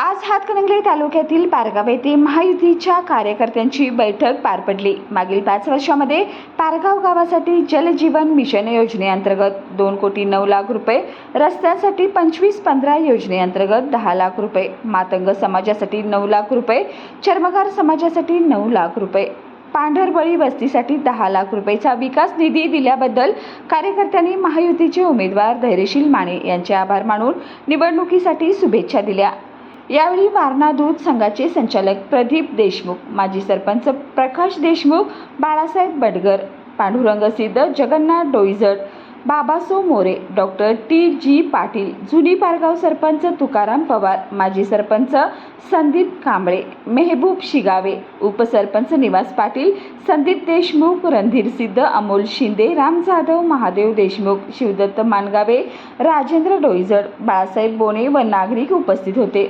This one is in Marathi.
आज हातकणंगले तालुक्यातील पारगाव येथे महायुतीच्या कार्यकर्त्यांची बैठक पार पडली। मागील 5 वर्षांमध्ये पारगाव गावासाठी जलजीवन मिशन योजनेअंतर्गत 2,09,00,000 रुपये, रस्त्यांसाठी 25-15 योजनेअंतर्गत 10 लाख रुपये, मातंग समाजासाठी 9 लाख रुपये, चर्मकार समाजासाठी 9 लाख रुपये, पांढरबळी वस्तीसाठी 10 लाख रुपयेचा विकास निधी दिल्याबद्दल कार्यकर्त्यांनी महायुतीचे उमेदवार धैर्यशील माने यांचे आभार मानून निवडणुकीसाठी शुभेच्छा दिल्या। यावेळी वारणा दूध संघाचे संचालक प्रदीप देशमुख, माजी सरपंच प्रकाश देशमुख, बाळासाहेब बडगर, पांडुरंग सिद्ध, जगन्नाथ डोईजड, बाबासो मोरे, डॉक्टर टी.जी. पाटील, जुनी पारगाव सरपंच तुकाराम पवार, माजी सरपंच संदीप कांबळे, मेहबूब शिगावे, उपसरपंच निवास पाटील, संदीप देशमुख, रणधीर सिद्ध, अमोल शिंदे, राम जाधव, महादेव देशमुख, शिवदत्त मानगावे, राजेंद्र डोईजड, बाळासाहेब बोने व नागरिक उपस्थित होते।